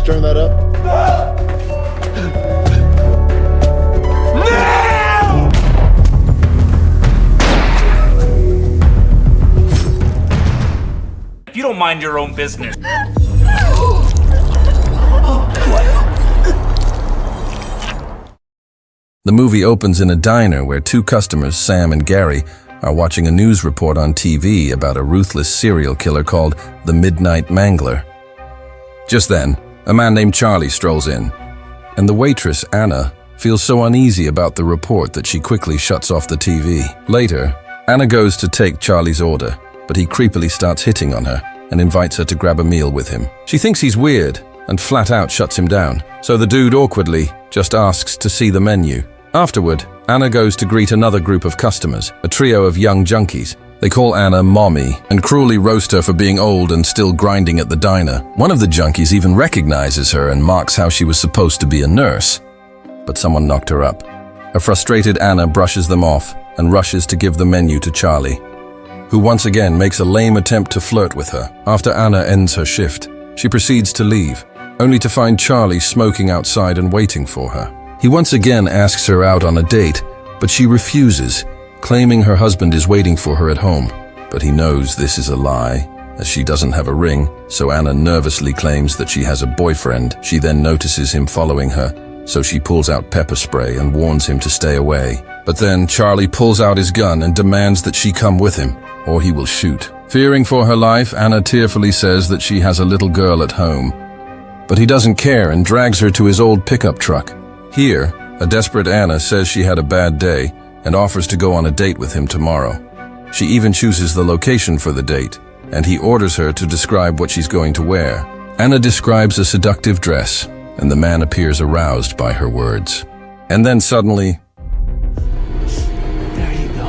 turn that up? If you don't mind your own business. The movie opens in a diner where two customers, Sam and Gary, are watching a news report on TV about a ruthless serial killer called the Midnight Mangler. Just then, a man named Charlie strolls in, and the waitress, Anna, feels so uneasy about the report that she quickly shuts off the TV. Later, Anna goes to take Charlie's order, but he creepily starts hitting on her and invites her to grab a meal with him. She thinks he's weird and flat out shuts him down, so the dude awkwardly just asks to see the menu. Afterward, Anna goes to greet another group of customers, a trio of young junkies. They call Anna Mommy and cruelly roast her for being old and still grinding at the diner. One of the junkies even recognizes her and mocks how she was supposed to be a nurse, but someone knocked her up. A frustrated Anna brushes them off and rushes to give the menu to Charlie, who once again makes a lame attempt to flirt with her. After Anna ends her shift, she proceeds to leave, only to find Charlie smoking outside and waiting for her. He once again asks her out on a date, but she refuses, claiming her husband is waiting for her at home. But he knows this is a lie, as she doesn't have a ring, so Anna nervously claims that she has a boyfriend. She then notices him following her, so she pulls out pepper spray and warns him to stay away. But then Charlie pulls out his gun and demands that she come with him, or he will shoot. Fearing for her life, Anna tearfully says that she has a little girl at home. But he doesn't care and drags her to his old pickup truck. Here, a desperate Anna says she had a bad day and offers to go on a date with him tomorrow. She even chooses the location for the date, and he orders her to describe what she's going to wear. Anna describes a seductive dress, and the man appears aroused by her words. And then suddenly, There you go.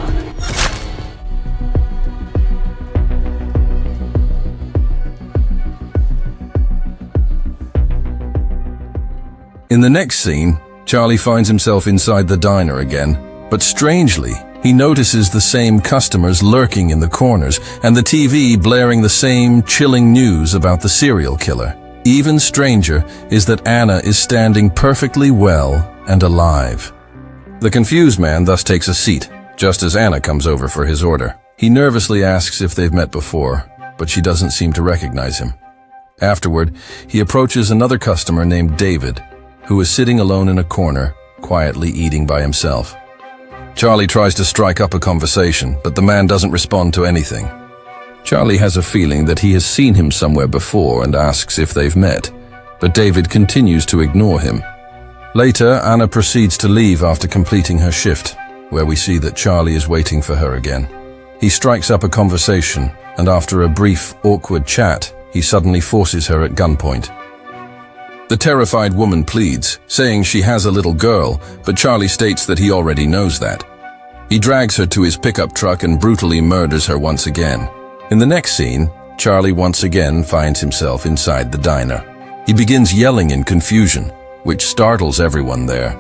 in the next scene, Charlie finds himself inside the diner again, but strangely, he notices the same customers lurking in the corners and the TV blaring the same chilling news about the serial killer. Even stranger is that Anna is standing perfectly well and alive. The confused man thus takes a seat, just as Anna comes over for his order. He nervously asks if they've met before, but she doesn't seem to recognize him. Afterward, he approaches another customer named David, who is sitting alone in a corner, quietly eating by himself. Charlie tries to strike up a conversation, but the man doesn't respond to anything. Charlie has a feeling that he has seen him somewhere before and asks if they've met, but David continues to ignore him. Later, Anna proceeds to leave after completing her shift, where we see that Charlie is waiting for her again. He strikes up a conversation, and after a brief, awkward chat, he suddenly forces her at gunpoint. The terrified woman pleads, saying she has a little girl, but Charlie states that he already knows that. He drags her to his pickup truck and brutally murders her once again. In the next scene, Charlie once again finds himself inside the diner. He begins yelling in confusion, which startles everyone there.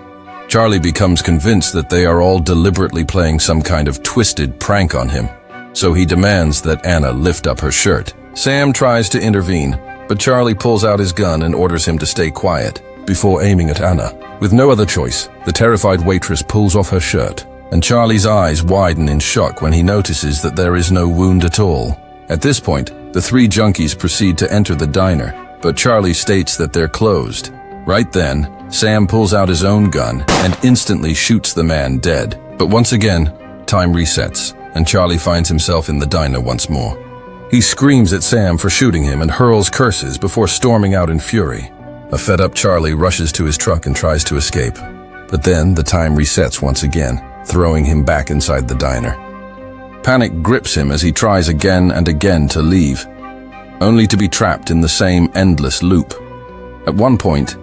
Charlie becomes convinced that they are all deliberately playing some kind of twisted prank on him, so he demands that Anna lift up her shirt. Sam tries to intervene, but Charlie pulls out his gun and orders him to stay quiet, before aiming at Anna. With no other choice, the terrified waitress pulls off her shirt, and Charlie's eyes widen in shock when he notices that there is no wound at all. At this point, the three junkies proceed to enter the diner, but Charlie states that they're closed. Right then, Sam pulls out his own gun and instantly shoots the man dead. But once again, time resets, and Charlie finds himself in the diner once more. He screams at Sam for shooting him and hurls curses before storming out in fury. A fed-up Charlie rushes to his truck and tries to escape. But then the time resets once again, throwing him back inside the diner. Panic grips him as he tries again and again to leave, only to be trapped in the same endless loop. At one point,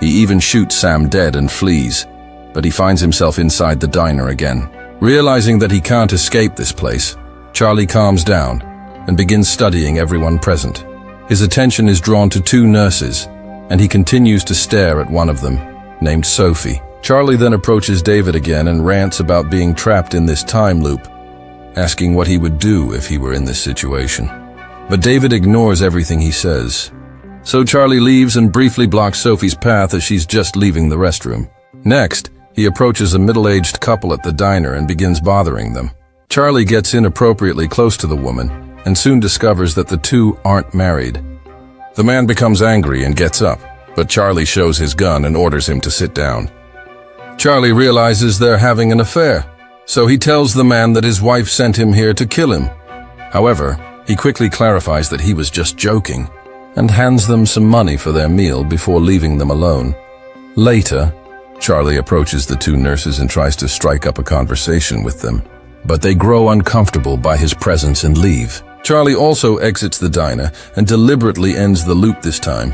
he even shoots Sam dead and flees, but he finds himself inside the diner again. Realizing that he can't escape this place, Charlie calms down and begins studying everyone present. His attention is drawn to two nurses, and he continues to stare at one of them, named Sophie. Charlie then approaches David again and rants about being trapped in this time loop, asking what he would do if he were in this situation. But David ignores everything he says, So Charlie leaves and briefly blocks Sophie's path as she's just leaving the restroom. Next, he approaches a middle-aged couple at the diner and begins bothering them. Charlie gets inappropriately close to the woman and soon discovers that the two aren't married. The man becomes angry and gets up, but Charlie shows his gun and orders him to sit down. Charlie realizes they're having an affair, so he tells the man that his wife sent him here to kill him. However, he quickly clarifies that he was just joking and hands them some money for their meal before leaving them alone. Later, Charlie approaches the two nurses and tries to strike up a conversation with them, but they grow uncomfortable by his presence and leave. Charlie also exits the diner and deliberately ends the loop this time,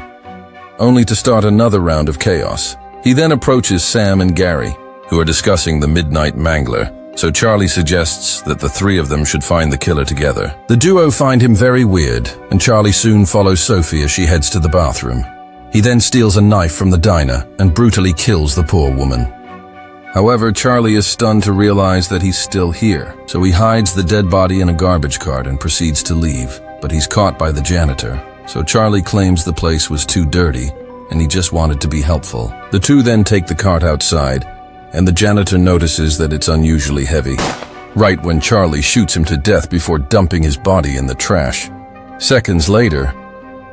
only to start another round of chaos. He then approaches Sam and Gary, who are discussing the Midnight Mangler, so Charlie suggests that the three of them should find the killer together. The duo find him very weird, and Charlie soon follows Sophie as she heads to the bathroom. He then steals a knife from the diner and brutally kills the poor woman. However, Charlie is stunned to realize that he's still here, so he hides the dead body in a garbage cart and proceeds to leave, but he's caught by the janitor. So Charlie claims the place was too dirty, and he just wanted to be helpful. The two then take the cart outside, and the janitor notices that it's unusually heavy, right when Charlie shoots him to death before dumping his body in the trash. Seconds later,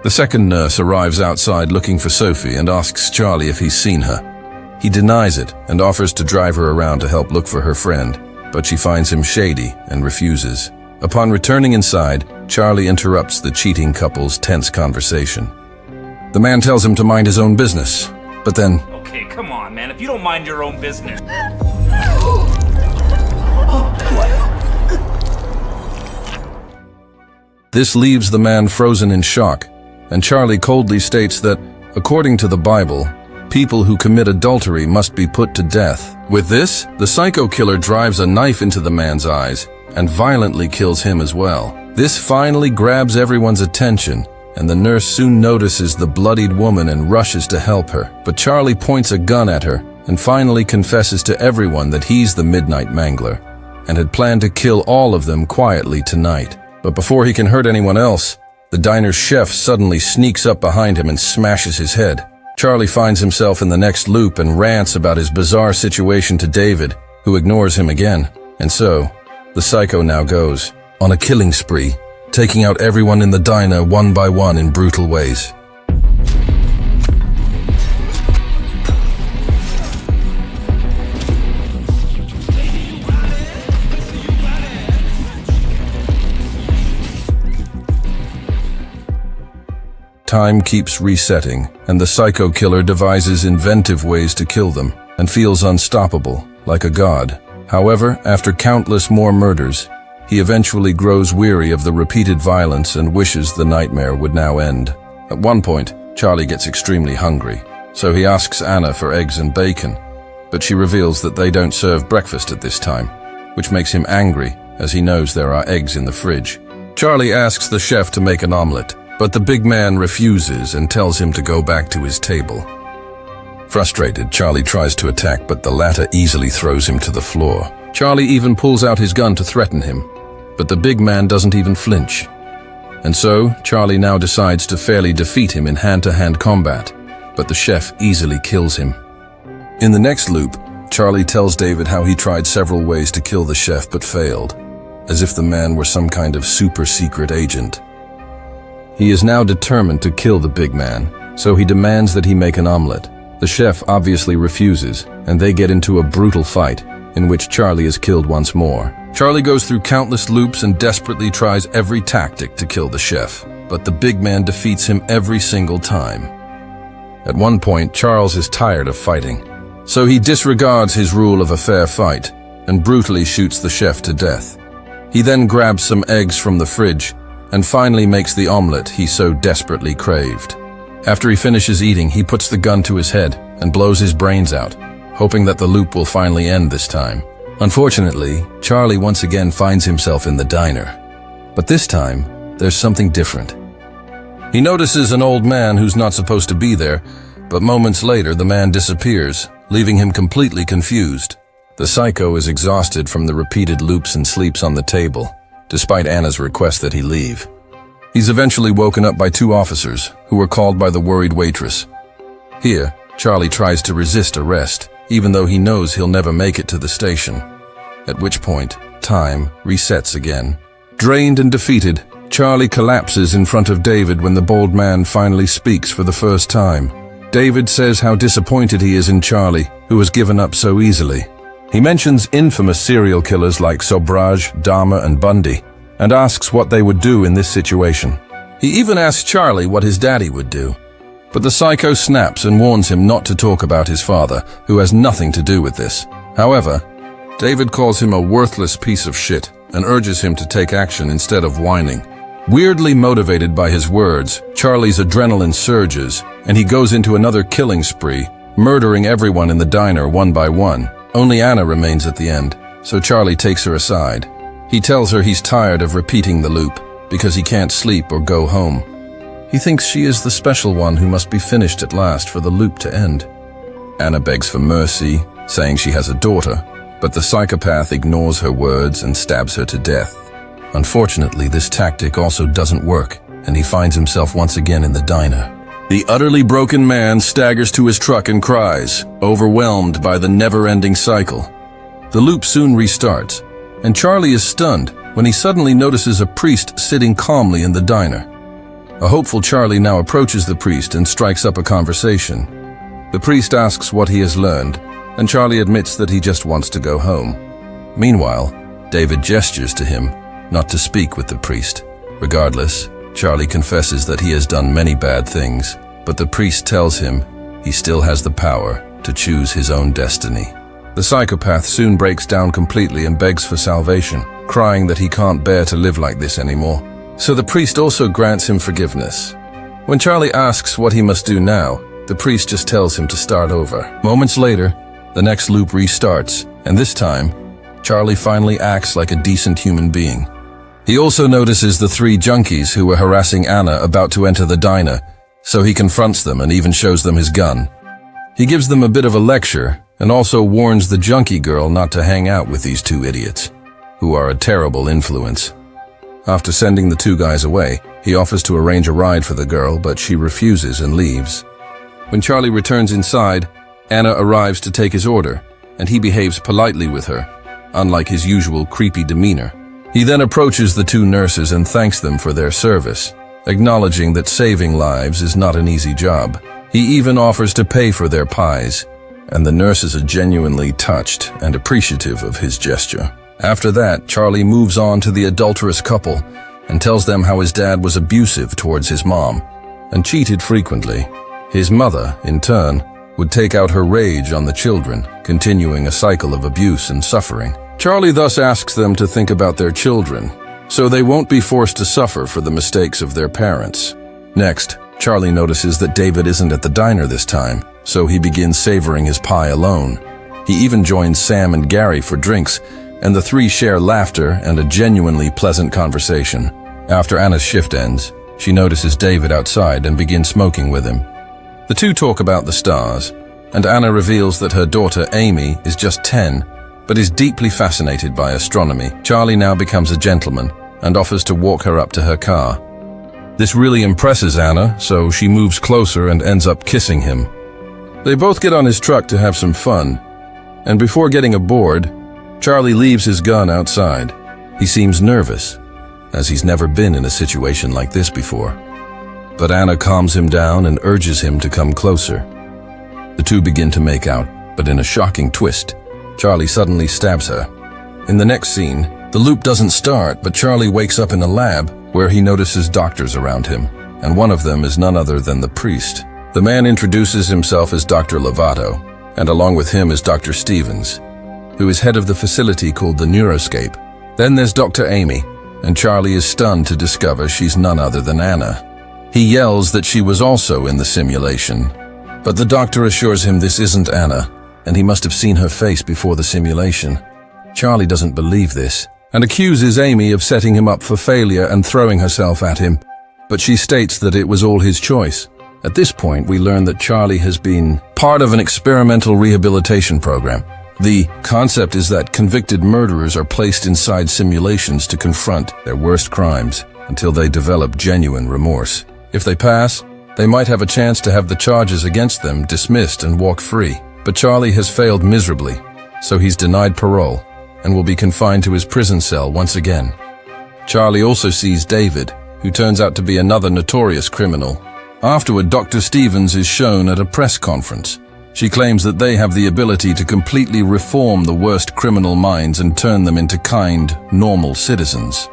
the second nurse arrives outside looking for Sophie and asks Charlie if he's seen her. He denies it and offers to drive her around to help look for her friend, but she finds him shady and refuses. Upon returning inside, Charlie interrupts the cheating couple's tense conversation. The man tells him to mind his own business, but then... Okay, come on, man. If you don't mind your own business... This leaves the man frozen in shock, and Charlie coldly states that, according to the Bible, people who commit adultery must be put to death. With this, the psycho killer drives a knife into the man's eyes and violently kills him as well. This finally grabs everyone's attention, and the nurse soon notices the bloodied woman and rushes to help her. But Charlie points a gun at her and finally confesses to everyone that he's the Midnight Mangler and had planned to kill all of them quietly tonight. But before he can hurt anyone else, the diner's chef suddenly sneaks up behind him and smashes his head. Charlie finds himself in the next loop and rants about his bizarre situation to David, who ignores him again. And so, the psycho now goes on a killing spree, taking out everyone in the diner one by one in brutal ways. Time keeps resetting, and the psycho killer devises inventive ways to kill them, and feels unstoppable, like a god. However, after countless more murders, he eventually grows weary of the repeated violence and wishes the nightmare would now end. At one point, Charlie gets extremely hungry, so he asks Anna for eggs and bacon, but she reveals that they don't serve breakfast at this time, which makes him angry, as he knows there are eggs in the fridge. Charlie asks the chef to make an omelet, but the big man refuses and tells him to go back to his table. Frustrated, Charlie tries to attack, but the latter easily throws him to the floor. Charlie even pulls out his gun to threaten him, but the big man doesn't even flinch. And so, Charlie now decides to fairly defeat him in hand-to-hand combat, but the chef easily kills him. In the next loop, Charlie tells David how he tried several ways to kill the chef but failed, as if the man were some kind of super-secret agent. He is now determined to kill the big man, so he demands that he make an omelet. The chef obviously refuses, and they get into a brutal fight, in which Charlie is killed once more. Charlie goes through countless loops and desperately tries every tactic to kill the chef, but the big man defeats him every single time. At one point, Charles is tired of fighting, so he disregards his rule of a fair fight and brutally shoots the chef to death. He then grabs some eggs from the fridge and finally makes the omelet he so desperately craved. After he finishes eating, he puts the gun to his head and blows his brains out, hoping that the loop will finally end this time. Unfortunately, Charlie once again finds himself in the diner. But this time, there's something different. He notices an old man who's not supposed to be there, but moments later the man disappears, leaving him completely confused. The psycho is exhausted from the repeated loops and sleeps on the table, despite Anna's request that he leave. He's eventually woken up by two officers, who who are called by the worried waitress. Here, Charlie tries to resist arrest, even though he knows he'll never make it to the station. At which point, time resets again. Drained and defeated, Charlie collapses in front of David when the bald man finally speaks for the first time. David says how disappointed he is in Charlie, who has given up so easily. He mentions infamous serial killers like Sobraj, Dahmer, and Bundy, and asks what they would do in this situation. He even asks Charlie what his daddy would do. But the psycho snaps and warns him not to talk about his father, who has nothing to do with this. However, David calls him a worthless piece of shit and urges him to take action instead of whining. Weirdly motivated by his words, Charlie's adrenaline surges, and he goes into another killing spree, murdering everyone in the diner one by one. Only Anna remains at the end, so Charlie takes her aside. He tells her he's tired of repeating the loop, because he can't sleep or go home. He thinks she is the special one who must be finished at last for the loop to end. Anna begs for mercy, saying she has a daughter, but the psychopath ignores her words and stabs her to death. Unfortunately, this tactic also doesn't work, and he finds himself once again in the diner. The utterly broken man staggers to his truck and cries, overwhelmed by the never-ending cycle. The loop soon restarts, and Charlie is stunned when he suddenly notices a priest sitting calmly in the diner. A hopeful Charlie now approaches the priest and strikes up a conversation. The priest asks what he has learned, and Charlie admits that he just wants to go home. Meanwhile, David gestures to him not to speak with the priest. Regardless, Charlie confesses that he has done many bad things, but the priest tells him he still has the power to choose his own destiny. The psychopath soon breaks down completely and begs for salvation, crying that he can't bear to live like this anymore. So the priest also grants him forgiveness. When Charlie asks what he must do now, the priest just tells him to start over. Moments later, the next loop restarts, and this time, Charlie finally acts like a decent human being. He also notices the three junkies who were harassing Anna about to enter the diner, so he confronts them and even shows them his gun. He gives them a bit of a lecture and also warns the junkie girl not to hang out with these two idiots, who are a terrible influence. After sending the two guys away, he offers to arrange a ride for the girl, but she refuses and leaves. When Charlie returns inside, Anna arrives to take his order, and he behaves politely with her, unlike his usual creepy demeanor. He then approaches the two nurses and thanks them for their service, acknowledging that saving lives is not an easy job. He even offers to pay for their pies, and the nurses are genuinely touched and appreciative of his gesture. After that, Charlie moves on to the adulterous couple and tells them how his dad was abusive towards his mom and cheated frequently. His mother, in turn, would take out her rage on the children, continuing a cycle of abuse and suffering. Charlie thus asks them to think about their children, so they won't be forced to suffer for the mistakes of their parents. Next, Charlie notices that David isn't at the diner this time, so he begins savoring his pie alone. He even joins Sam and Gary for drinks, and the three share laughter and a genuinely pleasant conversation. After Anna's shift ends, she notices David outside and begins smoking with him. The two talk about the stars, and Anna reveals that her daughter Amy is just 10, but is deeply fascinated by astronomy. Charlie now becomes a gentleman and offers to walk her up to her car. This really impresses Anna, so she moves closer and ends up kissing him. They both get on his truck to have some fun, and before getting aboard, Charlie leaves his gun outside. He seems nervous, as he's never been in a situation like this before. But Anna calms him down and urges him to come closer. The two begin to make out, but in a shocking twist, Charlie suddenly stabs her. In the next scene, the loop doesn't start, but Charlie wakes up in a lab where he notices doctors around him, and one of them is none other than the priest. The man introduces himself as Dr. Lovato, and along with him is Dr. Stevens, who is head of the facility called the Neuroscape. Then there's Dr. Amy, and Charlie is stunned to discover she's none other than Anna. He yells that she was also in the simulation, but the doctor assures him this isn't Anna, and he must have seen her face before the simulation. Charlie doesn't believe this, and accuses Amy of setting him up for failure and throwing herself at him, but she states that it was all his choice. At this point, we learn that Charlie has been part of an experimental rehabilitation program. The concept is that convicted murderers are placed inside simulations to confront their worst crimes until they develop genuine remorse. If they pass, They might have a chance to have the charges against them dismissed and walk free. But Charlie has failed miserably, so he's denied parole and will be confined to his prison cell once again. Charlie also sees David, who turns out to be another notorious criminal. Afterward, Dr. Stevens is shown at a press conference. She claims that they have the ability to completely reform the worst criminal minds and turn them into kind, normal citizens.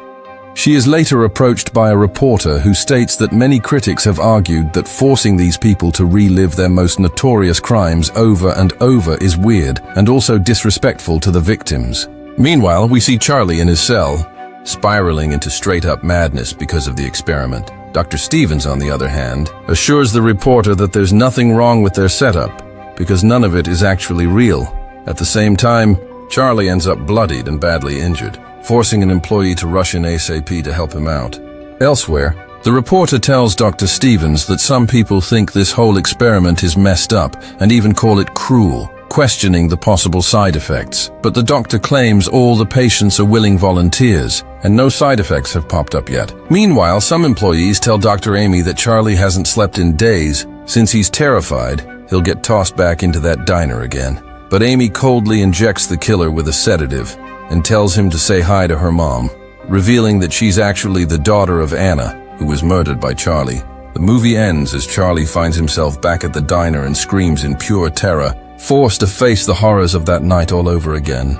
She is later approached by a reporter who states that many critics have argued that forcing these people to relive their most notorious crimes over and over is weird and also disrespectful to the victims. Meanwhile, we see Charlie in his cell, spiraling into straight-up madness because of the experiment. Dr. Stevens, on the other hand, assures the reporter that there's nothing wrong with their setup because none of it is actually real. At the same time, Charlie ends up bloodied and badly injured, forcing an employee to rush in ASAP to help him out. Elsewhere, the reporter tells Dr. Stevens that some people think this whole experiment is messed up and even call it cruel, questioning the possible side effects. But the doctor claims all the patients are willing volunteers, and no side effects have popped up yet. Meanwhile, some employees tell Dr. Amy that Charlie hasn't slept in days. Since he's terrified, he'll get tossed back into that diner again. But Amy coldly injects the killer with a sedative and tells him to say hi to her mom, revealing that she's actually the daughter of Anna, who was murdered by Charlie. The movie ends as Charlie finds himself back at the diner and screams in pure terror, forced to face the horrors of that night all over again.